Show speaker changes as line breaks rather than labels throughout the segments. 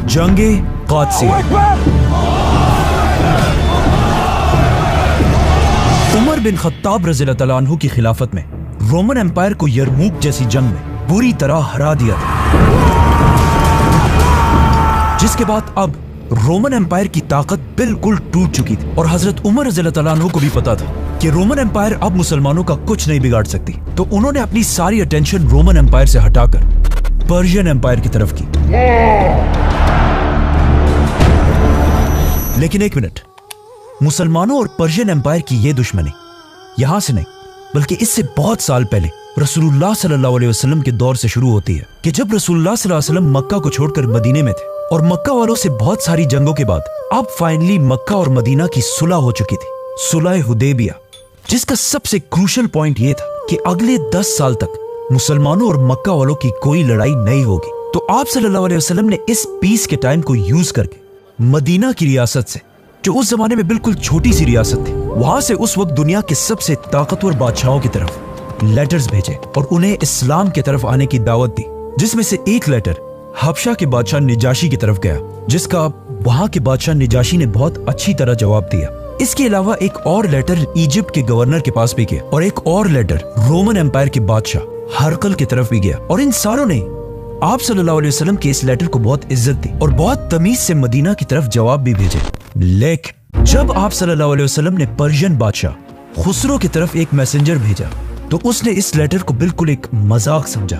जंगे क़ादसिया। Umar bin Khattab रज़ियल्लाहु तआला अन्हु की खिलाफत में रोमन एम्पायर को यरमूक जैसी जंग में बुरी तरह हरा दिया था, जिसके बाद अब रोमन एम्पायर की ताकत बिल्कुल टूट चुकी थी और हजरत उमर रज़ियल्लाहु तआला अन्हु को भी पता था कि रोमन एम्पायर अब मुसलमानों का कुछ नहीं बिगाड़ सकती। तो उन्होंने अपनी सारी अटेंशन रोमन एम्पायर से हटाकर पर्शियन एम्पायर की तरफ की। लेकिन एक मिनट, मुसलमानों और पर्शियन एम्पायर की यह दुश्मनी यहां से नहीं बल्कि इससे बहुत साल पहले रसूलुल्लाह सल्लल्लाहु अलैहि वसल्लम के दौर से शुरू होती है कि जब रसूलुल्लाह सल्लल्लाहु अलैहि वसल्लम मक्का को छोड़कर मदीने में थे और मक्का वालों से बहुत सारी जंगों के बाद अब फाइनली मक्का और मदीना की सुलह हो चुकी थी, सुलह हुदैबिया, जिसका सबसे क्रूशियल पॉइंट यह था कि अगले 10 साल तक मुसलमानों और मक्का वालों की कोई लड़ाई नहीं होगी। तो आप सल्लल्लाहु अलैहि वसल्लम ने इस पीस के टाइम को यूज करके मदीना की रियासत से, जो उस जमाने में बिल्कुल छोटी सी रियासत थी, वहां से उस वक्त दुनिया के सबसे ताकतवर बादशाहों की तरफ लेटर्स भेजे और उन्हें इस्लाम की तरफ आने की दावत दी, जिसमें से एक लेटर हबशा के बादशाह निजाशी की तरफ गया, जिसका वहां के बादशाह निजाशी ने बहुत अच्छी तरह जवाब दिया। इसके अलावा एक और लेटर इजिप्ट के गवर्नर के पास भी गया और एक और लेटर रोमन एम्पायर के बादशाह हरकल की तरफ भी गया और इन सारों ने आप सल्लल्लाहु अलैहि वसल्लम के इस लेटर को बहुत इज्जत दी और बहुत तमीज से मदीना की तरफ जवाब भी भेजे। लेकिन जब आप सल्लल्लाहु अलैहि वसल्लम ने पर्शियन बादशाह खुसरो की तरफ एक मैसेंजर भेजा तो उसने इस लेटर को बिल्कुल एक मजाक समझा।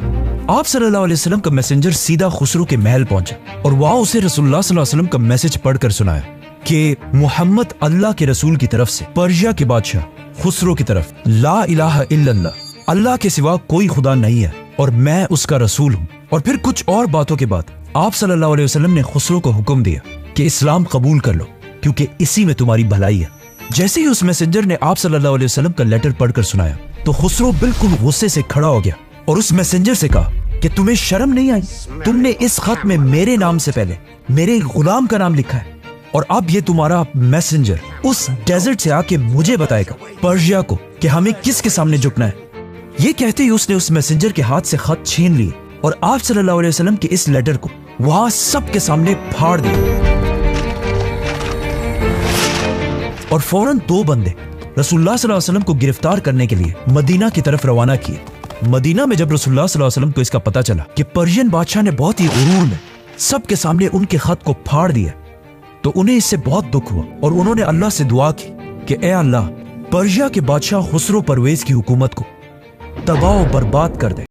आप सल्लल्लाहु अलैहि वसल्लम का मैसेंजर सीधा खुसरो के महल पहुंचा और वहां उसे रसूलुल्लाह सल्लल्लाहु अलैहि वसल्लम का मैसेज पढ़कर सुनाया कि मुहम्मद अल्लाह के रसूल की तरफ से पर्शिया के बादशाह खुसरो की तरफ, ला इलाहा इल्लल्लाह, अल्लाह के सिवा कोई खुदा नहीं है और मैं उसका रसूल हूँ। और फिर कुछ और बातों के बाद आप सल्लल्लाहु अलैहि वसल्लम ने खुसरो को हुक्म दिया कि इस्लाम कबूल कर लो क्योंकि इसी में तुम्हारी भलाई है। जैसे ही उस मैसेंजर ने आप सल्लल्लाहु अलैहि वसल्लम का लेटर पढ़कर सुनाया तो खुसरो बिल्कुल गुस्से से खड़ा हो गया और उस मैसेंजर से कहा कि तुम्हें शर्म नहीं आई? तुमने इस खत में मेरे नाम से पहले मेरे गुलाम का नाम लिखा है और अब ये तुम्हारा मैसेंजर उस डेजर्ट से आके मुझे बताएगा पर्शिया को कि हमें किसके सामने झुकना है। ये कहते ही उसने उस मैसेंजर के हाथ से खत छीन लिए और आप सल्लल्लाहु अलैहि वसल्लम के इस लेटर को वहां सबके सामने फाड़ दिया और फौरन 2 बंदे रसूलुल्लाह सल्लल्लाहु अलैहि वसल्लम को गिरफ्तार करने के लिए मदीना की तरफ रवाना किए। मदीना में जब रसूलुल्लाह सल्लल्लाहु अलैहि वसल्लम को इसका पता चला कि पर्शियन बादशाह ने बहुत ही गुरूर में सबके सामने उनके खत को फाड़ दिया तो उन्हें इससे बहुत दुख हुआ और उन्होंने अल्लाह से दुआ की कि ए अल्लाह, पर्शिया के बादशाह खुसरो परवेज की हुकूमत को तबाह और बर्बाद कर दे।